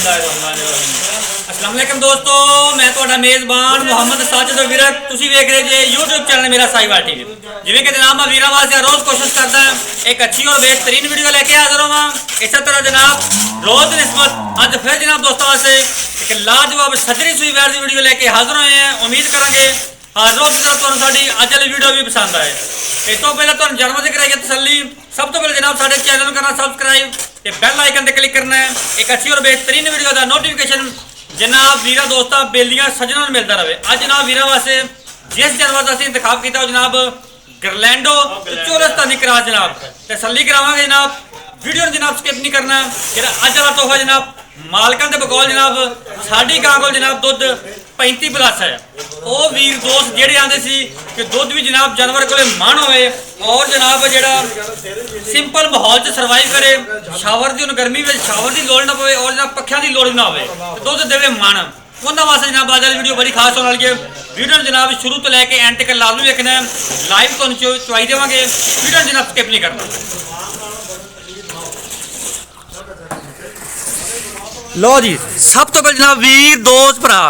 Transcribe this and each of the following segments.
अस्सलाम वालेकुम दोस्तों, मैं ਤੁਹਾਡਾ ਮੇਜ਼ਬਾਨ ਮੁਹੰਮਦ ਸਾਜਿਦ ਵਿਰਕ। ਤੁਸੀਂ ਵੇਖ ਰਹੇ ਜੇ YouTube ਚੈਨਲ ਮੇਰਾ ਸਾਈਵਾਲ ਟੀਵੀ। ਜਿਵੇਂ ਕਿ ਜਨਾਬ ਮੈਂ ਵੀਰਾਂ ਵਾਸਤੇ ਰੋਜ਼ ਕੋਸ਼ਿਸ਼ ਕਰਦਾ ਹਾਂ ਇੱਕ ਅੱਛੀ ਔਰ बेहतरीन वीडियो लेके हाजिर होवां। इसी तरह जनाब रोज निस्बत अज फिर जनाब दोस्तों वास्ते एक लाजवाब सजरी सुई वैर की वीडियो लेके हाजिर होए हैं। उम्मीद करेंगे हर रोज की तरह तुहानू साडी अज वाली वीडियो भी पसंद आए। इस तो पहले तुहानू जन्म से कराइए तसल्ली। सब तो पहले जनाब साडे चैनल करना सब्सक्राइब ते बैल आइकन ते क्लिक करना है। एक अच्छी और बेहतरीन वीडियो का नोटिफिकेशन जनाब वीरा दोस्तों बेलियां सज्जनों में मिलता रहे। अज जनाब वीरा वास्ते जिस जानवर का इंतखाब किया जनाब गरलैंडो चोरस्तानी क्रॉस जनाब तसल्ली करावांगे जनाब। वीडियो जनाब स्किप नहीं करना। जेड़ा अज वाला तोहफा जनाब मालकां दे बकौल जनाब साडी गां कोल जनाब दुध 35 प्लस है। वो वीर दोस्त जेड़े आंदे सी कि दुध भी जनाब जानवर कोले मन होवे और जनाब जेड़ा सिंपल माहौल च सर्वाइव करे, शावर दी गर्मी में शावर की लोड़ ना पवे और जनाब पक्खियां की लोड़ ना होवे, दुध देवे मन। उन्होंने वास्ते जनाब आज वाली वीडियो बड़ी खास होने वाली है। वीडियो जनाब शुरू तो लैके एंड तक लाजमी देखना है। लाइव तो चुवाई देवांगे, वीडियो जनाब स्किप नहीं करना। लो जी सब तो पहले जनाब वीर दोस्त भरा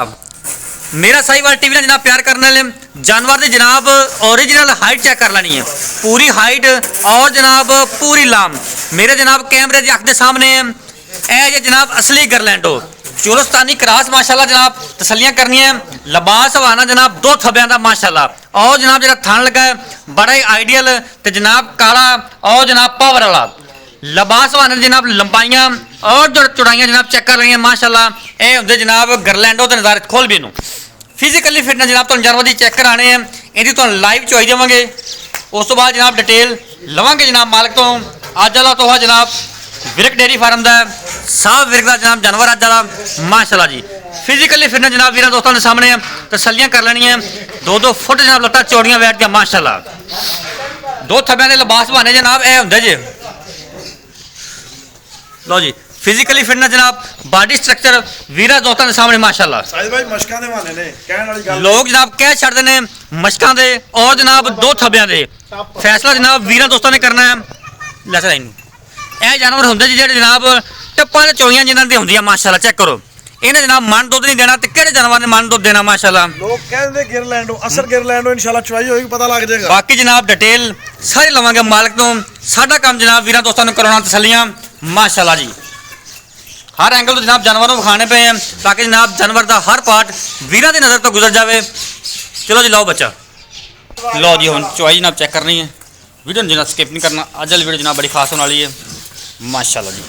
मेरा साहिवाल टीवी ने जनाब प्यार करने वाले जानवर की जनाब ओरिजिनल हाइट चेक कर लेनी है, पूरी हाइट और जनाब पूरी लाम मेरे जनाब कैमरे की अख के सामने है। ये जनाब असली गरलैंडो चोरस्तानी क्रॉस माशाल्लाह जनाब तसलियां करनी है। लबास हवाना जनाब दो थब्बियां का माशाल्लाह और जनाब जो थन लगा है बड़ा ही आइडियल तो जनाब काला और जनाब पावर वाला लबास हवाना जनाब लंबाइयां और जो चौड़ाइयां जनाब चेक कर रही हैं माशाल्लाह। ये होंगे जनाब गरलैंडो के नज़ारे खोल भी नू फिजिकली फिटनेस जनाब तुम जानवर की चेक कराने हैं। इहदी तुम लाइव चुवाई देवांगे। उस तो बाद जनाब डिटेल लवांगे जनाब मालिक तो। अज वाला तोहफा जनाब विरक डेयरी फार्म का साफ विरक का जनाब जानवर अज वाला माशाल्लाह जी। फिजिकली फिटनेस जनाब वीर दोस्तों के सामने तसलियां कर लेनी है। 2-2 फुट जनाब लत्तां चौड़ियां बैठ गया माशाल्लाह। दो थब्बियां के लिबास बने जनाब ये होंगे जे। लो जी फिजिकली फिटनेस जनाब बॉडी स्ट्रक्चर वीरा दोस्तों के सामने माशाल्लाह। लोग जनाब कह छड़ते हैं मशकां दे और जनाब दो थब्बियां दे। फैसला जनाब वीरा दोस्तों ने करना है। लैसा यह जानवर होंगे जी जेह्ड़े जनाब टप्पां ते चौड़ियां जिन्हां दी होंदियां माशाल्लाह चेक करो। इन्हें जनाब मन दुध नहीं देना तो किहड़े जानवर ने मन दुध देना माशाल्लाह। लोग कहते गिरलैंडो असल गिरलैंडो इंशाल्लाह चुवाई होगी पता लग जाएगा। बाकी जनाब डिटेल सारी लवांगे मालिक तो। साडा काम जनाब वीरा दोस्तों ने कराना तसलियां माशाल्लाह जी। हर एंगल तो जनाब जानवरों को खाने पे हैं ताकि जनाब जानवर का हर पार्ट वीरा की नज़र तो गुजर जाए। चलो जी लाओ बच्चा लो जी हम चुवाई जनाब चेक करनी है। वीडियो जनाब स्किप नहीं करना। अज वाली वीडियो जनाब बड़ी खास होने वाली है माशाल्लाह जी।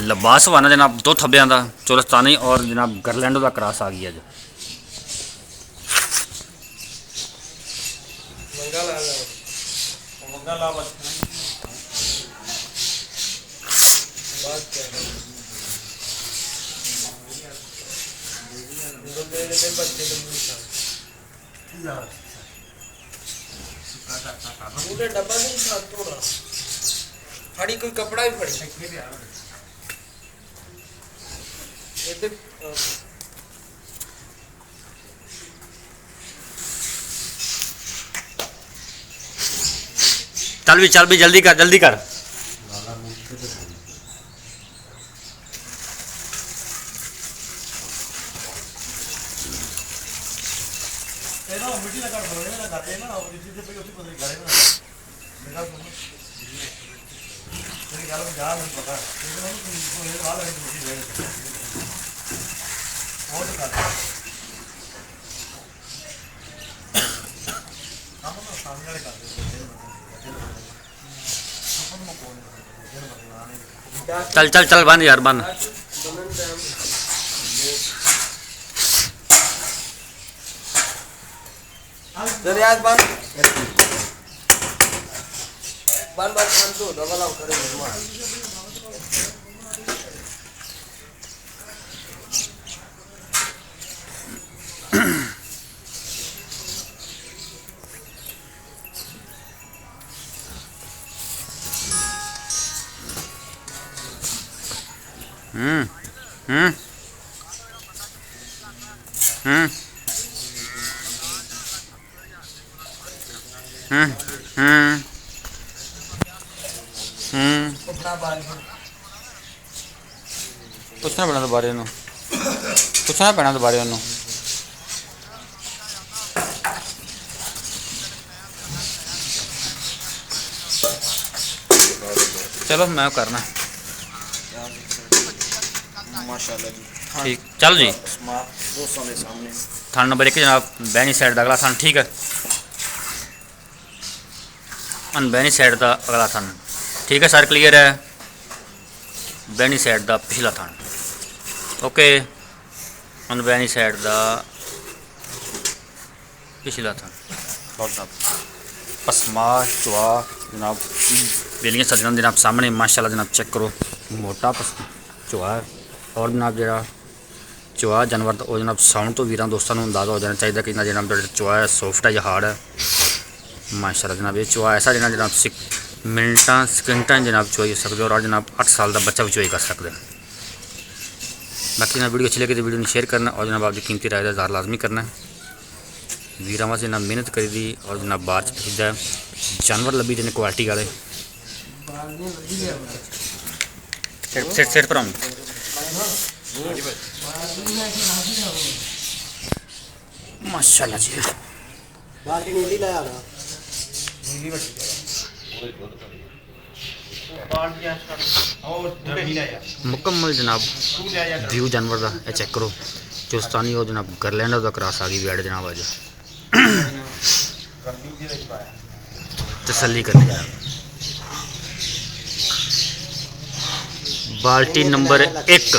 लबास वाना जनाब दो थब्बियां का चोरस्तानी और जनाब गरलैंडो का क्रॉस आ गया। डब्बा नहीं फड़ी कोई कपड़ा भी फड़ी चल भी जल्दी कर जल्दी कर। चल चल चल बंद यार बंद। दरियाज बंद बंद बंद तो डबल आउट करे हम्म हम्म हम्म हम्म हम्म ਪੁੱਛਣਾ ਪੈਣਾ ਦੁਬਾਰੇ ਉਹਨੂੰ, ਪੁੱਛਣਾ ਪੈਣਾ ਦੁਬਾਰੇ ਉਹਨੂੰ। ਚਲੋ ਮੈਂ ਕਰਨਾ माशाल्लाह जी। ठीक चल जी। दोस्तों के सामने थाना नंबर 1 जनाब बैनी साइड का अगला थान ठीक है, अनबैनी साइड का अगला थान ठीक है सर क्लीयर है, बैनी साइड का पिछला थान ओके, अनबैनी साइड का पिछला थान जनाब पसमा चुआ जनाब बेलियाँ सजना जनाब सामने माशाल्लाह जनाब चेक करो मोटा चुआ है। और जनाब जरा चुआ जानवर वो जनाब साउंड तो वीर दोस्तों अंदाजा हो जाना चाहिए कि जनाब जो चुआ है सॉफ्ट है या हार्ड है माशाल्लाह जनाब। ये चुआ ऐसा जनाब मिनटा सकेंटा जनाब चुआई हो सकते और जनाब 8 साल का बच्चा भी चुआई कर सकते हैं। बाकी जनाब वीडियो अच्छी लगे तो वीडियो ने शेयर करना और जनाब आपकी कीमती राय का इज़हार लाजमी करना है। वीर वास्ते जनाब मेहनत करी दी और जनाब बाहर खरीदा जानवर लभी देने क्वालिटी वाले सेट पर माशाल्लाह जी। मुकम्मल जनाब व्यू जानवर का यह चेक करो चुस्तानी और जनाब गरलैंड का क्रॉस आ गई बैड जनाब अज तसल्ली करनी जनाब। बाल्टी नंबर 1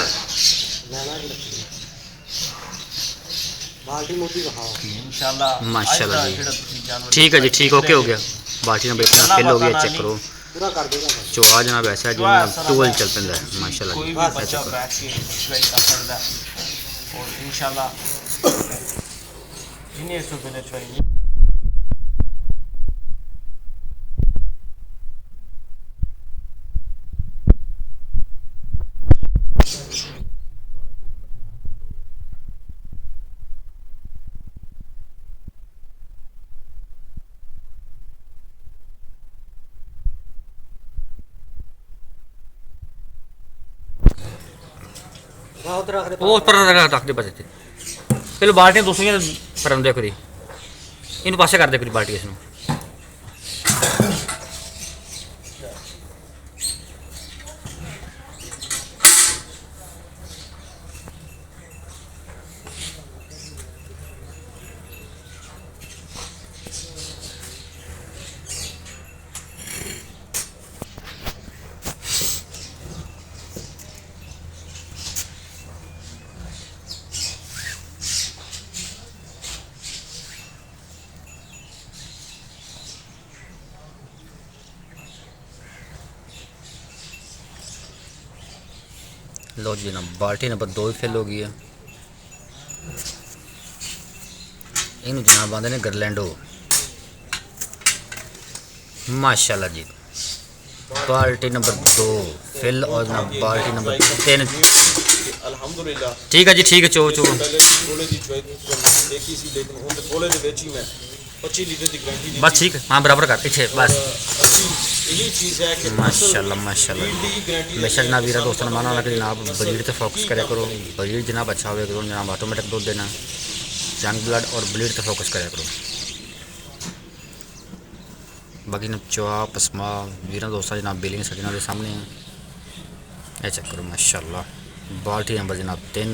माशाल्लाह जी ठीक है जी ठीक ओके हो गया। बाल्टी नंबर 1 फिल हो गया चेक करो चुआ जनाब ऐसा जो टूल चल पैंदा है माशाल्लाह जी। वो पर रख दे बस इतने पहले बाल्टियां दूसरियां फरम दे करी इन पासे कर दे करी बाल्टी इसमें लो जी ना बाल्टी नंबर 2 फिल हो गई है। इन जनाब आते ने गरलैंडो माशाल्लाह जी। बाल्टी नंबर 2 फिल और जनाब बाल्टी नंबर 3 अल्हम्दुलिल्लाह ठीक है जी ठीक है चो चो पहले थोड़े दी देखी सी लेकिन उन थोड़े दे बेची मैं 25 लीटर की गारंटी दी बस ठीक है हाँ बराबर कर पीछे बस यही चीज़ है कि माशाल्लाह माशाल्लाह हमेशा जनाब वीरा दोस्तों ने माना कि जनाब ब्रीड पे फोकस करे करो ब्रीड जनाब अच्छा हो करो जनाब ऑटोमेटिक दूध देना जंग ब्लड और ब्रीड पे फोकस करे करो। बाकी ना चुआ पसमा वीरा दोस्तों जनाब बिलिंग सजना के सामने है ये चेक करो माशाल्लाह। बाल्टी नंबर जनाब 3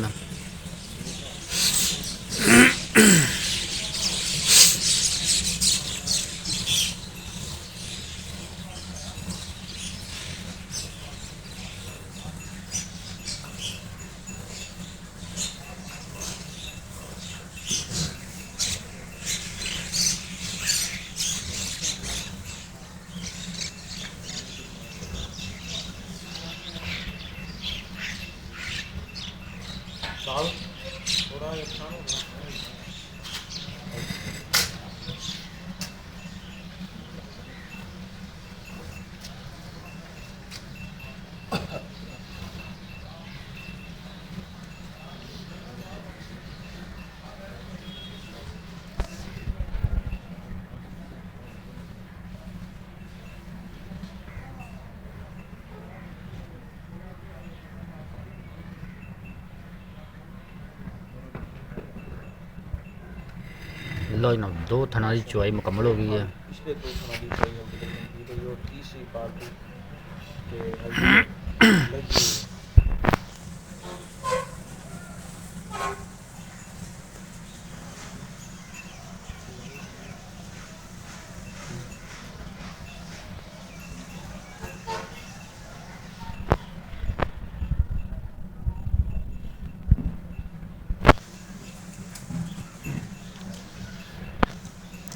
लो जनाब 2 थना की चुवाई मुकम्मल हो गई है। पिछले 2 थना की चुवाई हमने की तो ये तीसरी पार्टी के लगी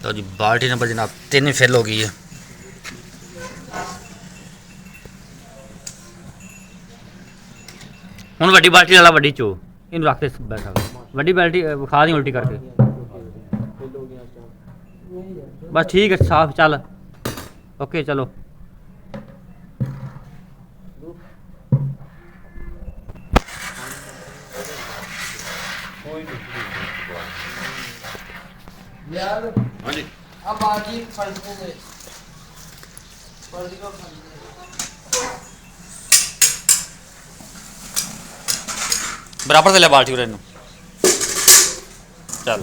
तो जी बाल्टी नंबर जनाब 3 फिल हो गई है। ਹੁਣ ਵੱਡੀ ਬਾਲਟੀ ਵਾਲਾ ਵੱਡੀ ਚੋ ਇਹਨੂੰ ਰੱਖ ਦੇ ਬੈਠਾ ਵੱਡੀ ਬਾਲਟੀ ਵਿਖਾ ਦੀ ਉਲਟੀ ਕਰਕੇ ਬਸ ਠੀਕ ਹੈ ਸਾਫ ਚੱਲ ਓਕੇ ਚਲੋ यार हाँ जी अब बाकी फंसने में फर्जी को फंसने बराबर से ले बाल्टी उरे नु चल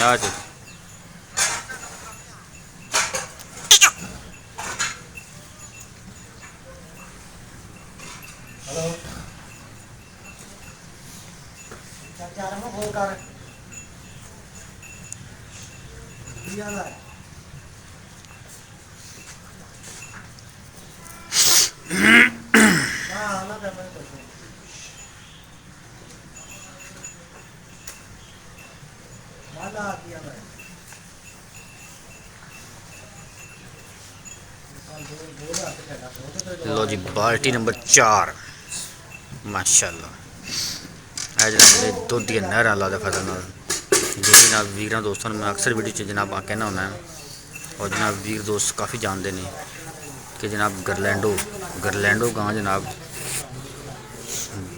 आज हेलो चाचा रहा हूँ फोन कर दिया ना हाँ ना कर मैं करता हूँ वाला दिया मैं लो जी बाल्टी नंबर 4 माशाल्लाह है जनाब दुध दी नहर अल्लाह दा फजल नाल जो जनाब वीरां दोस्तों मैं अक्सर वीडियो च जनाब कहना होना है और जनाब वीर दोस्त काफ़ी जानते हैं कि जनाब गरलैंडो गां जनाब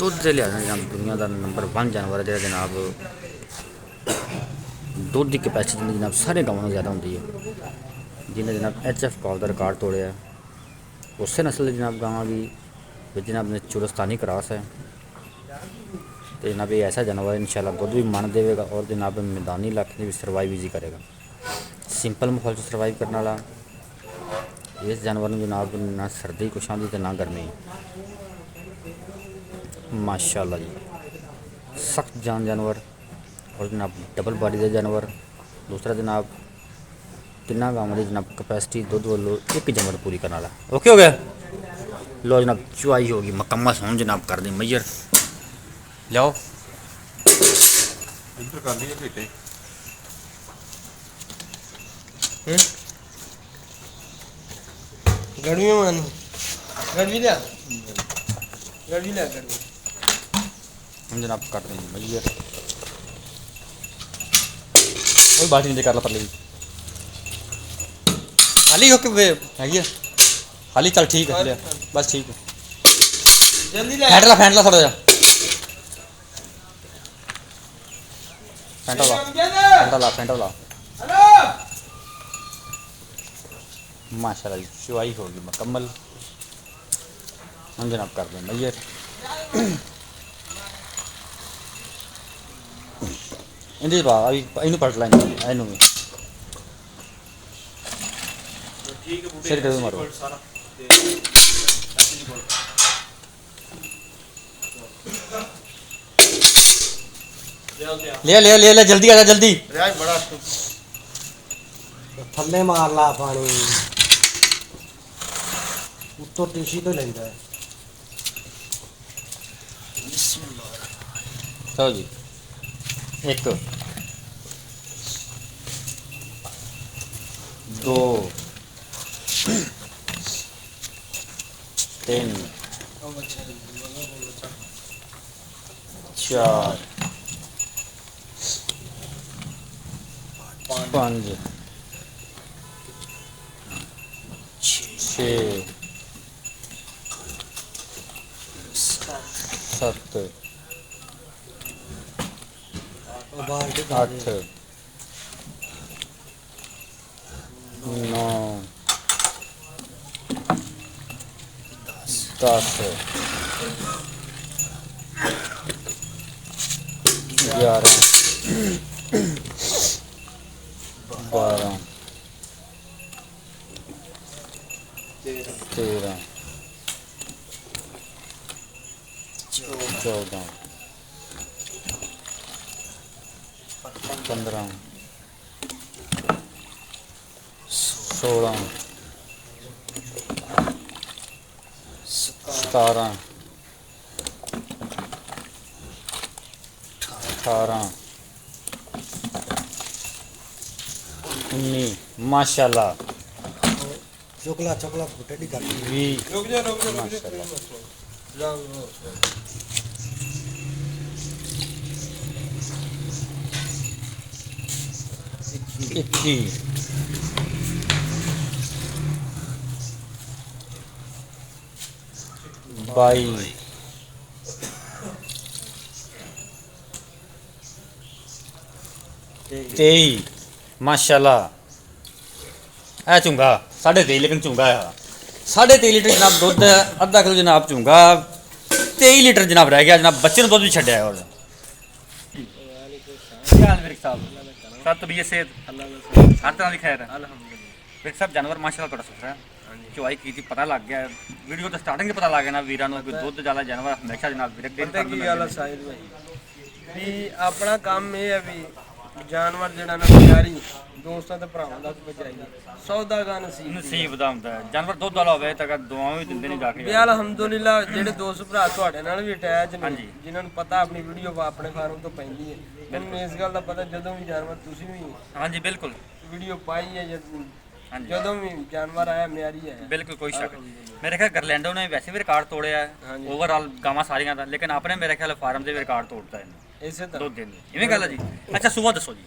दुध के लिहाज जनाब दुनिया का नंबर 1 जानवर है जनाब दुध की कैपेसिटी जनाब सारे गांवों ज़्यादा होंगी है जिन्हें जनाब HF कॉल का रिकॉर्ड तोड़िया उस नस्ल जनाब गांव भी जनाब ने चुरस्तानी क्रॉस है तो जनाब ये ऐसा जानवर इंशाल्लाह दुध भी मन देगा और जनाब मैदानी इलाके में भी सर्वाइव ईजी करेगा सिंपल माहौल से सर्वाइव करने वाला इस जानवर में जनाब ना सर्दी कुछ आती तो ना गर्मी माशाल्लाह जी सख्त जानवर और जनाब डबल बॉडी का जानवर दूसरा जनाब तिना गाँव की जनाब कैपेसिटी दुध वालों एक जानवर पूरी करने वाला ओके हो गया लो जनाब चुआई होगी मुकम्मल सोन जनाब कर दी मैयर लियाओ इधर कर लिए बेटे गर्मी में गर्मी लिया गर्मी हम जनाब कर देंगे मैयर और बाल्टी नीचे कर ला पड़ेगी खाली हो के है खाली चल ठीक है ले बस ठीक है जल्दी ले फैंट ला थोड़ा जा फेंटा ला हेलो माशाल्लाह जी चुआई होगी मुकम्मल हम जनाब कर दें मैयर इंदे बा अभी इनु पलट लाएंगे इनु भी ठीक है सिर दे मारो सारा ले ले ले ले जल्दी आ जा जल्दी राज बड़ा ਥੱਲੇ ਮਾਰ ਲਾ ਪਾਣੀ ਉੱਤੋਂ ਟੀਸ਼ੀ ਤੋਂ ਲੈਂਦਾ ਹੈ ਲਓ ਜੀ 1 2 3 4 5 6 7 ਬਾਲਟੀ 8 9 10 11 12 13 14 15 16 17 18 19 माशाल्लाह ਚੋਕਲਾ ਫੁੱਟੇ ਦੀ ਗੱਲ 20 रुक जा माशाल्लाह इक्की 22 23 माशाल्लाह ਇਹ ਚੁੰਗਾ 23.5 ਲੇਕਿਨ ਚੁੰਗਾ ਆ 23.5 ਲੀਟਰ ਜਨਾਬ ਦੁੱਧ ਅੱਧਾ ਕਿਲੋ ਜਨਾਬ ਚੁੰਗਾ 23 ਲੀਟਰ ਜਨਾਬ ਰਹਿ ਗਿਆ ਜਨਾਬ ਬੱਚੇ ਨੂੰ ਦੁੱਧ ਵੀ ਛੱਡਿਆ ਹੈ ਹੋਰ ਕੀ ਹਾਲ ਮੇਰੇ ਸਾਹਿਬ ਸਭ ਤਬੀਅਤ ਸਿਹਤ ਹਰ ਤਰ੍ਹਾਂ ਦੀ ਖੈਰ ਹੈ ਅਲਹਮਦੁਲਿਲਾ ਵੀਰ ਸਾਹਿਬ ਜਾਨਵਰ ਮਾਸ਼ਾਅੱਲਾ ਤੁਹਾਡਾ ਸੁਥਰਾ ਚੁਆਈ ਕੀਤੀ ਪਤਾ ਲੱਗ ਗਿਆ ਵੀਡੀਓ ਤੋਂ ਸਟਾਰਟਿੰਗ ਤੇ ਪਤਾ ਲੱਗ ਗਿਆ ਨਾ ਵੀਰਾਂ ਨੂੰ ਕਿ ਦੁੱਧ ਜ਼ਿਆਦਾ ਜਾਨਵਰ ਹਮੇਸ਼ਾ ਜਨਾਬ ਵੀਰ ਪਤਾ ਕੀ ਗੱਲ ਆ ਸਾਹਿਲ ਭਾਈ ਵੀ ਆਪਣਾ ਕੰਮ ਇਹ ਹੈ ਵੀ ਜਾਨਵਰ ਜਿਹੜਾ ਨਾ ਪਿਆਰੀ ਦੋਸਤਾਂ ਤੇ ਭਰਾਵਾਂ ਦਾ ਬਚਾਈਏ ਸੌਦਾਗਾ ਨਸੀਬ ਦਾ ਹੁੰਦਾ ਹੈ ਜਾਨਵਰ ਦੁੱਧ ਵਾਲਾ ਹੋਵੇ ਤਾਂ ਦੁਆਵਾਂ ਵੀ ਦਿੰਦੇ ਨੇ ਜਾ ਕੇ ਵੀ ਅਲਹਮਦੁਲਿਲਾ ਜਿਹੜੇ ਦੋਸਤ ਭਰਾ ਤੁਹਾਡੇ ਨਾਲ ਵੀ ਅਟੈਚ ਨੇ ਜਿਨ੍ਹਾਂ ਨੂੰ ਪਤਾ ਆਪਣੀ ਵੀਡੀਓ ਆਪਣੇ ਫਾਰਮ ਤੋਂ ਪੈਂਦੀ ਹੈ ਮੈਨੂੰ ਇਸ ਗੱਲ ਦਾ ਪਤਾ ਜਦੋਂ ਵੀ ਜਾਨਵਰ ਤੁਸੀਂ ਵੀ ਹਾਂਜੀ ਬਿਲਕੁਲ ਵੀਡੀਓ ਪਾਈ ਹੈ ਜਦੋਂ ਵੀ ਜਾਨਵਰ ਆਇਆ ਮਿਆਰੀ ਹੈ ਬਿਲਕੁਲ ਕੋਈ ਸ਼ੱਕ ਨਹੀਂ ਮੇਰੇ ਖਿਆਲ ਗਰਲੈਂਡੋ ਨੇ ਵੈਸੇ ਵੀ ਰਿਕਾਰਡ ਤੋੜਿਆ ਓਵਰਆਲ ਗਾਵਾਂ ਸਾਰੀਆਂ ਦਾ ਲੇਕਿਨ ਆਪਣੇ ਮੇਰੇ ਖਿਆਲ ਫਾਰਮ ਦੇ ਵੀ ਰਿਕਾਰਡ ਤੋੜਦਾ ਇਹਨੇ ਇਸੇ ਤਰ੍ਹਾਂ ਦੁੱਧ ਦੇਣ ਇਵੇਂ ਗੱਲ ਹੈ ਜੀ ਅੱਛਾ ਸੂਆ ਦੱਸੋ ਜੀ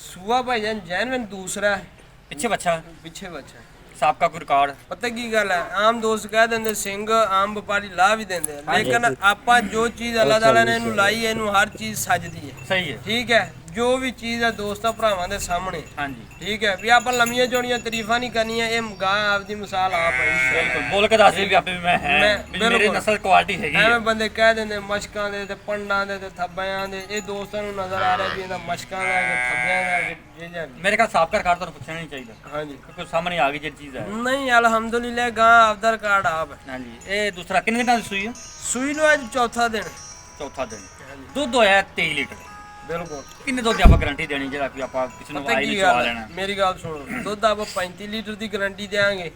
ਸੂਆ ਭਾਈਜਾਨ ਜੈਨਵਨ ਦੂਸਰਾ ਹੈ ਪਿੱਛੇ ਬੱਚਾ ਪਿੱਛੇ ਬੱਚਾ ਸਾਬਕਾ ਕੋਈ ਰਿਕਾਰਡ ਪਤਾ ਕੀ ਗੱਲ ਹੈ ਆਮ ਦੋਸਤ ਕਹਿ ਦਿੰਦੇ ਸਿੰਘ ਆਮ ਵਪਾਰੀ ਲਾ ਵੀ ਦਿੰਦੇ ਆ ਲੇਕਿਨ ਆਪਾਂ ਜੋ ਚੀਜ਼ ਅੱਲਾਹ ਤਾਲਾ ਨੇ ਇਹਨੂੰ ਲਾਈ ਹੈ ਇਹਨੂੰ ਹਰ ਚੀਜ਼ ਸੱਜਦੀ ਹੈ ਸਹੀ ਹੈ ਠੀਕ ਹੈ ਜੋ ਵੀ ਚੀਜ਼ ਹੈ ਦੋਸਤਾਂ ਭਰਾਵਾਂ ਦੇ ਸਾਹਮਣੇ ਹਾਂਜੀ ਠੀਕ ਹੈ ਵੀ ਆਪਾਂ ਲੰਮੀਆਂ ਚੌੜੀਆਂ ਤਾਰੀਫਾਂ ਨਹੀਂ ਕਰਨੀਆਂ ਇਹ ਗਾਂ ਆਪਦੀ ਮਿਸਾਲ ਆਪ ਹੈ ਬਿਲਕੁਲ ਬੋਲ ਕੇ ਦੱਸ ਦੇ ਵੀ ਆਪੇ ਵੀ ਮੈਂ ਹੈ ਵੀ ਮੇਰੇ ਨਸਲ ਕੁਆਲਿਟੀ ਹੈਗੀ ਐਵੇਂ ਬੰਦੇ ਕਹਿ ਦਿੰਦੇ ਮਸ਼ਕਾਂ ਦੇ ਤੇ ਪੰਡਾਂ ਦੇ ਤੇ ਥੱਬਿਆਂ ਦੇ ਇਹ ਦੋਸਤਾਂ ਨੂੰ ਨਜ਼ਰ ਆ ਰਿਹਾ ਵੀ ਇਹਦਾ ਮਸ਼ਕਾਂ ਦਾ ਕਿ ਥੱਬਿਆਂ ਦਾ ਕਿ ਇਹ ਜਾਂ ਮੇਰੇ ਖਿਆਲ ਸਾਬਕਾ ਰਿਕਾਰਡ ਤੁਹਾਨੂੰ ਪੁੱਛਣਾ ਨਹੀਂ ਚਾਹੀਦਾ ਹਾਂਜੀ ਕਿਉਂਕਿ ਸਾਹਮਣੇ ਆ ਗਈ ਜਿਹੜੀ ਚੀਜ਼ ਹੈ ਨਹੀਂ ਅਲਹਮਦੁਲਿਲਾ ਗਾਂ ਆਪਦਾ ਰਿਕਾਰਡ ਆਪ ਹੈ ਹਾਂਜੀ ਇਹ ਦੂਸਰਾ ਕਿੰਨੇ ਦਿਨਾਂ ਦੀ ਸੂਈ ਹੈ ਸੂਈ ਨੂੰ ਅੱਜ ਚੌਥਾ ਦਿਨ ਚੌਥਾ ਦਿਨ ਦੁੱਧ ਹੋਇਆ 23 ਲੀਟਰ ਬਿਲਕੁਲ ਕਿੰਨੇ ਦੁੱਧ ਦੀ ਆਪਾਂ ਗਾਰੰਟੀ ਦੇਣੀ ਜਿਹੜਾ ਕਿ ਆਪਾਂ ਕਿਸੇ ਨੂੰ ਪਤਾ ਆਈ ਕੀ ਨਹੀਂ ਗੱਲ ਚਵਾ ਹੈ? ਲੈਣਾ ਮੇਰੀ ਗੱਲ ਸੁਣੋ ਦੁੱਧ ਆਪਾਂ 35 ਲੀਟਰ ਦੀ ਗਾਰੰਟੀ ਦੇਾਂਗੇ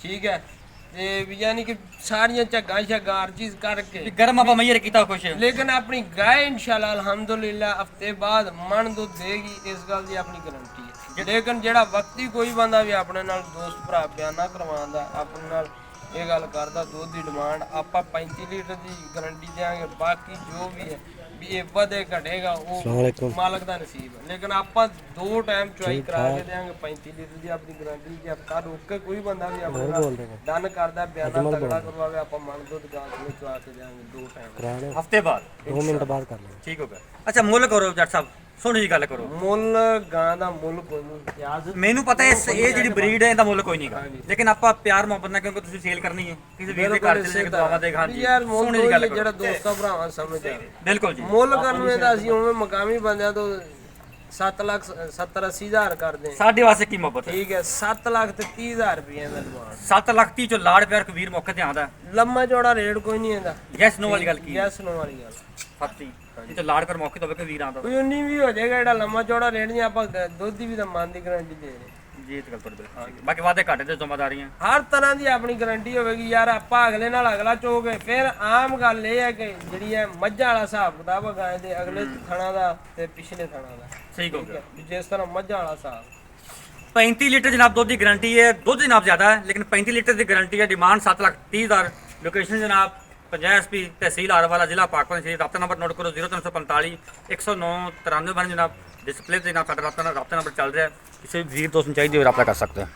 ਠੀਕ ਹੈ ਤੇ ਵੀ ਯਾਨੀ ਕਿ ਸਾਰੀਆਂ ਝੱਗਾਂ ਹਰ ਚੀਜ਼ ਕਰਕੇ ਵੀ ਗਰਮ ਆਪਾਂ ਮਈਰ ਕੀਤਾ ਕੁਛ ਲੇਕਿਨ ਆਪਣੀ ਗਾय ਇਨਸ਼ਾਅੱਲਾ ਅਲਹਮਦੁਲਿਲਾ ਹਫਤੇ ਬਾਅਦ ਮਣ ਦੁੱਧ ਦੇਗੀ ਇਸ ਗੱਲ ਦੀ ਆਪਣੀ ਗਾਰੰਟੀ ਹੈ ਲੇਕਿਨ ਜਿਹੜਾ ਵਕਤੀ ਕੋਈ ਬੰਦਾ ਵੀ ਆਪਣੇ ਨਾਲ ਦੋਸਤ ਭਰਾ ਬਿਆਨਾ ਕਰਵਾਉਂਦਾ ਆਪਣੇ ਨਾਲ ਇਹ ਗੱਲ ਕਰਦਾ ਦੁੱਧ ਦੀ ਡਿਮਾਂਡ ਆਪਾਂ 35 ਲੀਟਰ ਦੀ ਗਾਰੰਟੀ ਦੇਾਂਗੇ ਬਾਕੀ ਜੋ ਵੀ ਹੈ ਵੀ ਇਹ ਵਧੇ ਘਟੇਗਾ ਉਹ ਮਾਲਕ ਦਾ ਨਸੀਬ ਹੈ ਲੇਕਿਨ ਆਪਾਂ 2 ਟਾਈਮ ਚੁਆਈ ਕਰਾ ਕੇ ਦੇਾਂਗੇ 35 ਲੀਟਰ ਦੀ ਆਪਣੀ ਗਾਰੰਟੀ ਜੇ ਹਫਤਾ ਰੁਕ ਕੇ ਕੋਈ ਬੰਦਾ ਵੀ ਆਪਣੇ ਨਾਲ ਡਨ ਕਰਦਾ ਬਿਆਨਾ ਤਗੜਾ ਕਰਵਾਵੇ ਆਪਾਂ ਮਣ ਦੁੱਧ ਗਾਂ ਨੂੰ ਚੁਆ ਕੇ ਦੇਾਂਗੇ 2 ਟਾਈਮ ਹਫਤੇ ਬਾਅਦ 2 ਮਿੰਟ ਬਾਅਦ ਕਰ ਲੈ ਠੀਕ ਹੋ ਗਿਆ ਅੱਛਾ ਮੁੱਲ ਕਰੋ ਜੱਟ ਸਾਹਿਬ ਸੋਹਣੀ ਜੀ ਗੱਲ ਕਰੋ ਮੁੱਲ ਗਾਂ ਦਾ ਮੁੱਲ ਕੋਈ ਨਹੀਂ ਯਾਦ ਮੈਨੂੰ ਪਤਾ ਹੈ ਇਹ ਜਿਹੜੀ ਬਰੀਡ ਹੈ ਇਹਦਾ ਮੁੱਲ ਕੋਈ ਨਹੀਂਗਾ ਲੇਕਿਨ ਆਪਾਂ ਪਿਆਰ ਮੁਹੱਬਤ ਨਾਲ ਕਿਉਂਕਿ ਤੁਸੀਂ ਸੇਲ ਕਰਨੀ ਹੈ ਕਿਸੇ ਵੀਰ ਦੇ ਘਰ ਚ ਲੈ ਕੇ ਦਵਾਵਾ ਦੇ ਖਾਂ ਜੀ ਯਾਰ ਸੋਹਣੀ ਜੀ ਗੱਲ ਕਰੋ ਜਿਹੜਾ ਦੋਸਤਾਂ ਭਰਾਵਾਂ ਸਮਝ ਆ ਬਿਲਕੁਲ ਜੀ ਮੁੱਲ ਕਰਨਵੇਂ ਤਾਂ ਅਸੀਂ ਉਵੇਂ ਮਕਾਮੀ ਬੰਦਿਆਂ ਤੋਂ 7 ਲੱਖ 70 80 ਹਜ਼ਾਰ ਕਰਦੇ ਹਾਂ ਸਾਡੇ ਵਾਸਤੇ ਕੀ ਮੁਹੱਬਤ ਹੈ ਠੀਕ ਹੈ 7 ਲੱਖ ਤੇ 30 ਹਜ਼ਾਰ ਰੁਪਏ ਦਾ ਡਿਮਾਂਡ 7 ਲੱਖ 30 ਚੋਂ ਲਾੜ ਪਿਆਰ ਕਬੀਰ ਮੌਕੇ ਤੇ ਆਉਂਦਾ ਲੰਮਾ ਚੌੜਾ ਰੇਟ ਕੋਈ ਨਹੀਂ ਇਹਦਾ ਯੈਸ ਨੋ ਵਾਲੀ ਗੱਲ ਕੀ ਹੈ ਯੈਸ ਨੋ ਵਾਲੀ ਗੱਲ ਫੱਤੀ ਇਹ ਤਾਂ ਲਾੜ ਪਰ ਮੌਕੇ ਤੋਂ ਕਬੀਰ ਆਉਂਦਾ ਕੋਈ ਉਨੀ ਵੀ ਹੋ ਜਾਏਗਾ ਜਿਹੜਾ ਲੰਮਾ ਚੌੜਾ ਰੇਟ ਨਹੀਂ ਆਪਾਂ ਦੁੱਧ ਦੀ ਵੀ ਤਾਂ ਮਨ ਦੀ ਗਾਰੰਟੀ ਦੇ ਰਹੇ ਜੀ ਤੇ ਗੱਲ ਤੁਹਾਡੀ ਬਿਲਕੁਲ ਠੀਕ ਹੈ। ਬਾਕੀ ਵਾਅਦੇ ਘਾਟੇ ਤੇ ਜ਼ਿੰਮੇਵਾਰੀਆਂ ਹਰ ਤਰ੍ਹਾਂ ਦੀ ਆਪਣੀ ਗਾਰੰਟੀ ਹੋਵੇਗੀ ਯਾਰ। ਆਪਾਂ ਅਗਲੇ ਨਾਲ ਅਗਲਾ ਚੋਗੇ। ਫਿਰ ਆਮ ਗੱਲ ਇਹ ਹੈ ਕਿ ਜਿਹੜੀ ਹੈ ਮੱਝਾਂ ਵਾਲਾ ਹਿਸਾਬ ਕਿਤਾਬ ਗਾਂ ਦੇ ਅਗਲੇ ਥਣਾ ਦਾ ਤੇ ਪਿਛਲੇ ਥਣਾ ਦਾ, ਸਹੀ ਕਹੋ ਠੀਕ ਹੈ, ਜਿਸ ਤਰ੍ਹਾਂ ਮੱਝਾਂ ਵਾਲਾ ਹਿਸਾਬ। 35 ਲੀਟਰ ਜਨਾਬ ਦੁੱਧ ਦੀ ਗਾਰੰਟੀ ਹੈ। ਦੁੱਧ ਜਨਾਬ ਜ਼ਿਆਦਾ ਹੈ ਲੇਕਿਨ 35 ਲੀਟਰ ਦੀ ਗਾਰੰਟੀ ਹੈ। ਡਿਮਾਂਡ 7,30,000। ਲੋਕੇਸ਼ਨ ਜਨਾਬ 50 SP ਤਹਿਸੀਲ ਆਰਵਾਲਾ ਜ਼ਿਲ੍ਹਾ ਪਾਕਪਾਨ ਸ਼ਰੀਫ। ਰابطਾ ਨੰਬਰ ਨੋਟ ਕਰੋ 0345 109 93 ਜਨਾਬ। ਡਿਸਪਲੇ ਤੇ ਜਨਾਬ ਸਾਡਾ ਰابطਾ ਨੰਬਰ ਚੱਲ ਰਿਹਾ। ਕਿਸੇ ਵੀ ਵੀਰ ਦੋਸਤ ਨੂੰ ਚਾਹੀਦੀ ਹੋਵੇ ਰابطਾ ਕਰ ਸਕਦੇ ਹੋ।